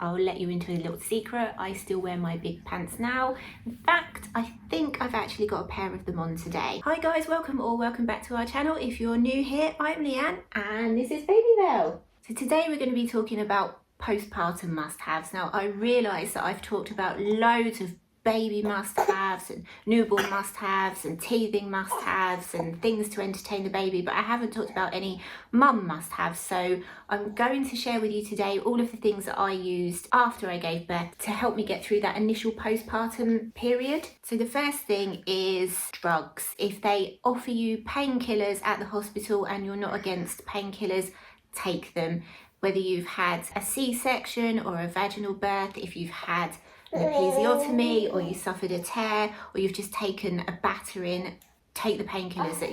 I'll let you into a little secret. I still wear my big pants now. In fact, I think I've actually got a pair of them on today. Hi guys, welcome back to our channel. If you're new here, I'm Leanne and this is Baby Bell. So today we're going to be talking about postpartum must-haves. Now I realise that I've talked about loads of baby must-haves and newborn must-haves and teething must-haves and things to entertain the baby, but I haven't talked about any mum must-haves. So I'm going to share with you today all of the things that I used after I gave birth to help me get through that initial postpartum period. So the first thing is drugs. If they offer you painkillers at the hospital and you're not against painkillers, take them. Whether you've had a C-section or a vaginal birth, if you've had an episiotomy or you suffered a tear or you've just taken a battering, take the painkillers that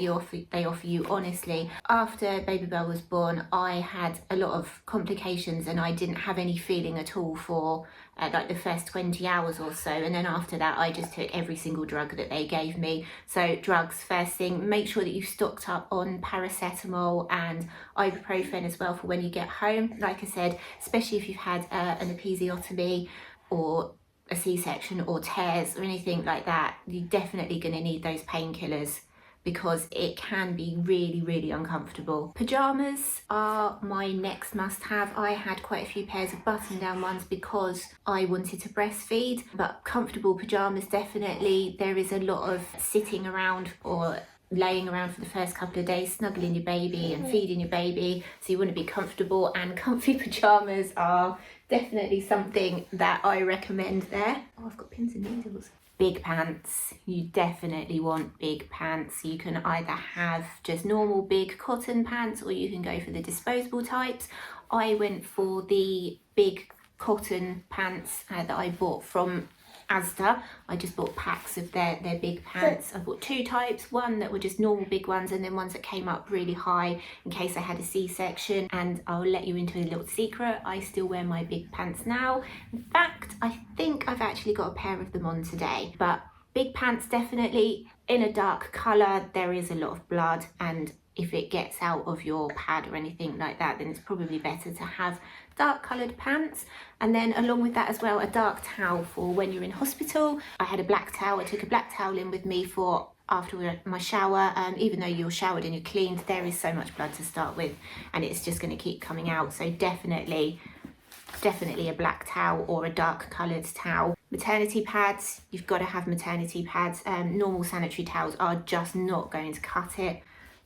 they offer you. Honestly, after Baby Bell was born, I had a lot of complications and I didn't have any feeling at all for like the first 20 hours or so, and then after that I just took every single drug that they gave me. So drugs first thing, make sure that you've stocked up on paracetamol and ibuprofen as well for when you get home. Like I said, especially if you've had an episiotomy or a C-section or tears or anything like that, you're definitely going to need those painkillers because it can be really uncomfortable. Pajamas are my next must-have. I had quite a few pairs of button-down ones because I wanted to breastfeed, but comfortable pajamas definitely. There is a lot of sitting around or laying around for the first couple of days, snuggling your baby and feeding your baby, so you want to be comfortable, and comfy pajamas are definitely something that I recommend there. Oh, I've got pins and needles. Big pants. You definitely want big pants. You can either have just normal big cotton pants or you can go for the disposable types. I went for the big cotton pants that I bought from Asda. I just bought packs of their big pants. I bought two types, one that were just normal big ones and then ones that came up really high in case I had a C-section. And I'll let you into a little secret. I still wear my big pants now. In fact, I think I've actually got a pair of them on today. But big pants definitely in a dark colour. There is a lot of blood, and if it gets out of your pad or anything like that, then it's probably better to have dark coloured pants. And then along with that as well, a dark towel for when you're in hospital. I had a black towel. I took a black towel in with me for after my shower. Even though you're showered and you're cleaned, there is so much blood to start with and it's just going to keep coming out. So definitely a black towel or a dark coloured towel. Maternity pads, you've got to have maternity pads. Normal sanitary towels are just not going to cut it.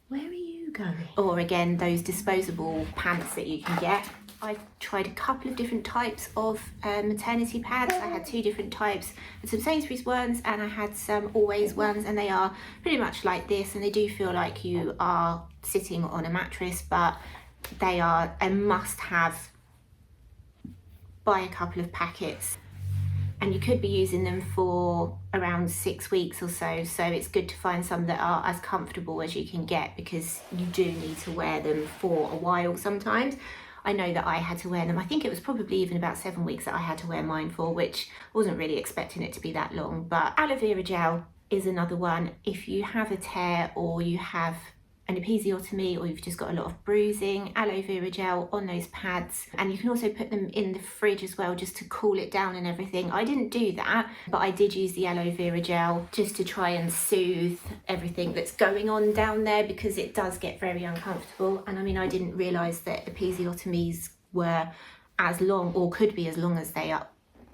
Where are you going? Or again, those disposable pants that you can get. I tried a couple of different types of maternity pads. I had two different types. I had some Sainsbury's ones and I had some Always ones, and they are pretty much like this, and they do feel like you are sitting on a mattress, but they are a must-have. Buy a couple of packets. And you could be using them for around 6 weeks or so, so it's good to find some that are as comfortable as you can get because you do need to wear them for a while sometimes. I know that I had to wear them, I think it was probably even about 7 weeks that I had to wear mine for, which I wasn't really expecting it to be that long. But aloe vera gel is another one. If you have a tear or you have an episiotomy or you've just got a lot of bruising, aloe vera gel on those pads. And you can also put them in the fridge as well just to cool it down and everything. I didn't do that, but I did use the aloe vera gel just to try and soothe everything that's going on down there because it does get very uncomfortable. And I mean, I didn't realise that episiotomies were as long or could be as long as they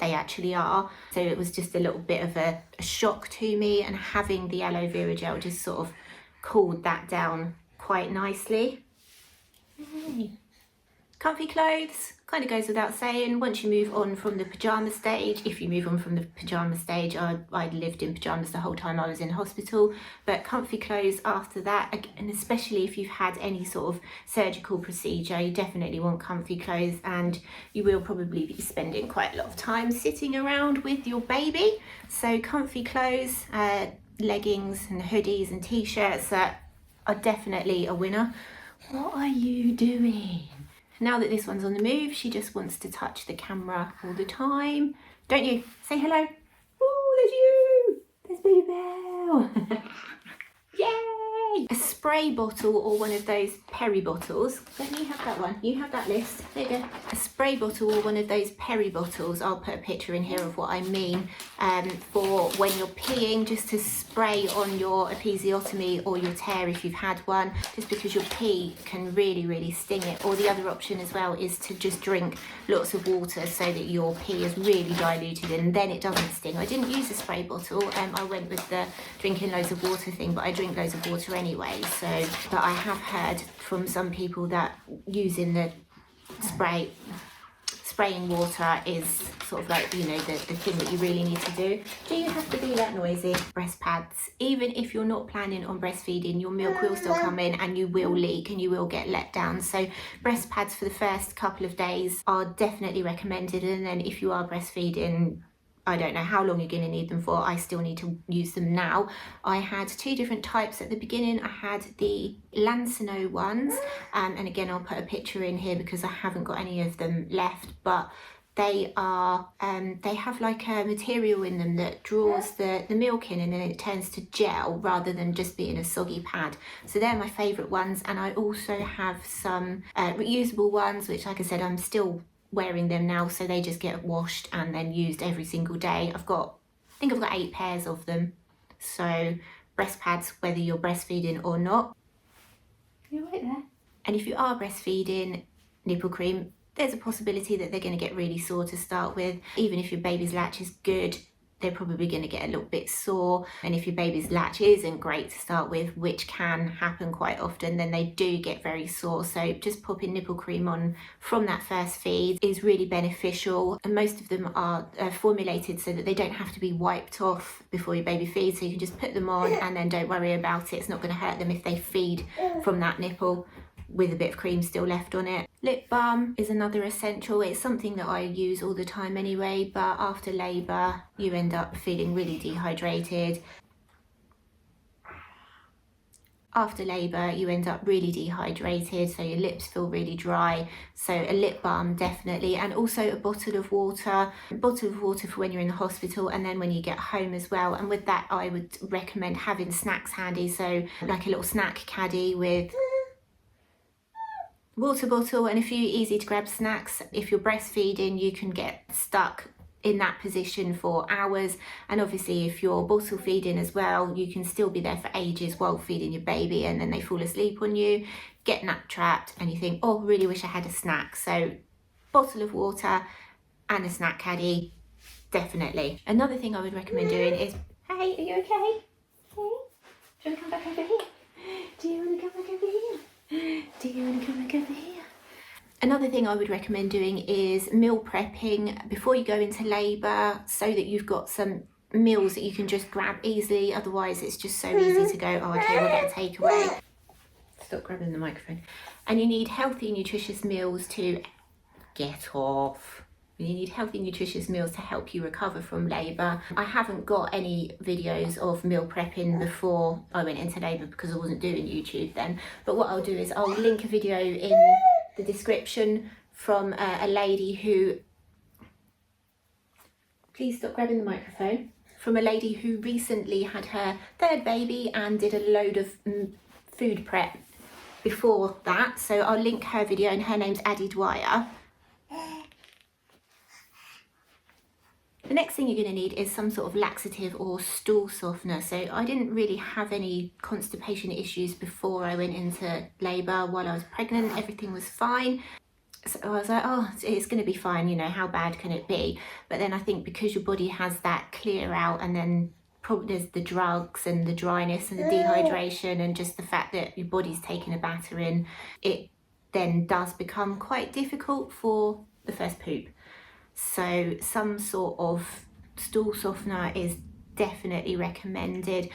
actually are. So it was just a little bit of a shock to me, and having the aloe vera gel just sort of cooled that down quite nicely. Comfy clothes, kind of goes without saying. Once you move on from the pyjama stage, if you move on from the pyjama stage, I lived in pyjamas the whole time I was in hospital, but comfy clothes after that, and especially if you've had any sort of surgical procedure, you definitely want comfy clothes, and you will probably be spending quite a lot of time sitting around with your baby. So comfy clothes, leggings and hoodies and t-shirts that are definitely a winner. What are you doing? Now that this one's on the move, she just wants to touch the camera all the time. Don't you? Say hello. Oh, there's you. There's Baby Bell. Yay! Yay! A spray bottle or one of those peri bottles. Let me have that one. You have that list. There you go. A spray bottle or one of those peri bottles. I'll put a picture in here of what I mean. For when you're peeing, just to spray on your episiotomy or your tear if you've had one, just because your pee can really, really sting it. Or the other option as well is to just drink lots of water so that your pee is really diluted and then it doesn't sting. I didn't use a spray bottle. I went with the drinking loads of water thing, but I drink loads of water anyway. So, but I have heard from some people that using the spraying water is sort of like, you know, the thing that you really need to do. Do you have to be that noisy? Breast pads. Even if you're not planning on breastfeeding, your milk will still come in and you will leak and you will get let down. So breast pads for the first couple of days are definitely recommended. And then if you are breastfeeding, I don't know how long you're going to need them for. I still need to use them now. I had two different types at the beginning. I had the Lancino ones, and again I'll put a picture in here because I haven't got any of them left, but they are they have like a material in them that draws the milk in and then it turns to gel rather than just being a soggy pad. So they're my favourite ones. And I also have some reusable ones, which, like I said, I'm still wearing them now, so they just get washed and then used every single day. I think I've got 8 pairs of them. So breast pads, whether you're breastfeeding or not. You're right there. And if you are breastfeeding, nipple cream, there's a possibility that they're going to get really sore to start with. Even if your baby's latch is good, they're probably going to get a little bit sore. And if your baby's latch isn't great to start with, which can happen quite often, then they do get very sore. So just popping nipple cream on from that first feed is really beneficial. And most of them are formulated so that they don't have to be wiped off before your baby feeds. So you can just put them on and then don't worry about it. It's not going to hurt them if they feed from that nipple with a bit of cream still left on it. Lip balm is another essential. It's something that I use all the time anyway, but after labour you end up feeling really dehydrated. After labour you end up really dehydrated, so your lips feel really dry. So a lip balm definitely, and also a bottle of water for when you're in the hospital and then when you get home as well. And with that I would recommend having snacks handy, so like a little snack caddy with water bottle and a few easy to grab snacks. If you're breastfeeding, you can get stuck in that position for hours, and obviously if you're bottle feeding as well, you can still be there for ages while feeding your baby and then they fall asleep on you, get nap trapped, and you think, oh, really wish I had a snack. So bottle of water and a snack caddy, definitely. Another thing I would recommend doing is, hey, are you okay? Hey, do you want to come back over here? Do you want to come back over here? Do you want to come back over here? Another thing I would recommend doing is meal prepping before you go into labour, so that you've got some meals that you can just grab easily. Otherwise it's just so easy to go, oh, okay, we'll get a takeaway. Stop grabbing the microphone. And you need healthy, nutritious meals to get off. You need healthy, nutritious meals to help you recover from labour. I haven't got any videos of meal prepping before I went into labour because I wasn't doing YouTube then. But what I'll do is I'll link a video in the description from a lady who... Please stop grabbing the microphone. From a lady who recently had her 3rd baby and did a load of food prep before that. So I'll link her video, and her name's Addie Dwyer. The next thing you're going to need is some sort of laxative or stool softener. So I didn't really have any constipation issues before I went into labour. While I was pregnant, everything was fine. So I was like, oh, it's going to be fine, you know, how bad can it be? But then I think because your body has that clear out, and then probably there's the drugs and the dryness and the dehydration and just the fact that your body's taking a battering, it then does become quite difficult for the first poop. So some sort of stool softener is definitely recommended.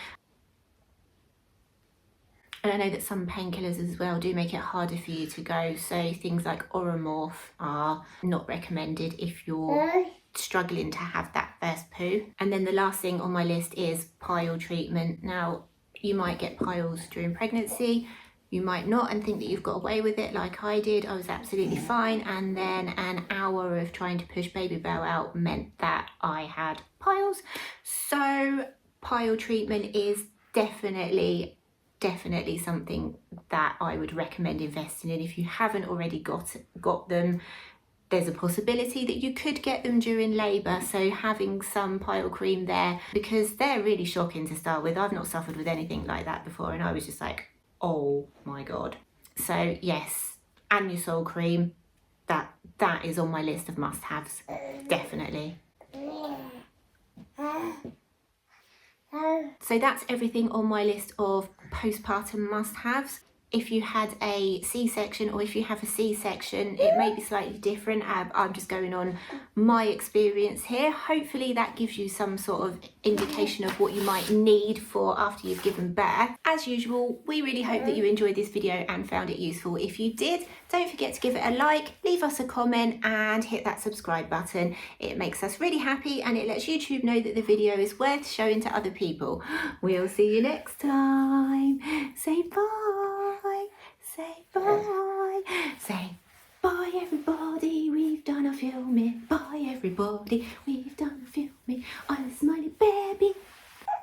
And I know that some painkillers as well do make it harder for you to go. So things like Oromorph are not recommended if you're struggling to have that first poo. And then the last thing on my list is pile treatment. Now, you might get piles during pregnancy. You might not and think that you've got away with it like I did. I was absolutely fine, and then an hour of trying to push Babybel out meant that I had piles. So pile treatment is definitely definitely something that I would recommend investing in. If you haven't already got them, there's a possibility that you could get them during labour, so having some pile cream there, because they're really shocking to start with. I've not suffered with anything like that before, and I was just like, oh my god. So yes, Anusol cream, that is on my list of must-haves, definitely. So that's everything on my list of postpartum must-haves. If you had a C-section, or if you have a C-section, it may be slightly different. I'm just going on my experience here. Hopefully that gives you some sort of indication of what you might need for after you've given birth. As usual, we really hope that you enjoyed this video and found it useful. If you did, don't forget to give it a like, leave us a comment and hit that subscribe button. It makes us really happy and it lets YouTube know that the video is worth showing to other people. We'll see you next time. Say bye. Say bye. Say bye everybody, we've done a filming. Bye everybody, we've done a filming. I'm a smiley baby.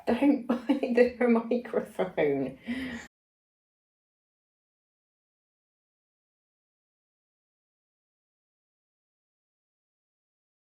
Don't bite the microphone.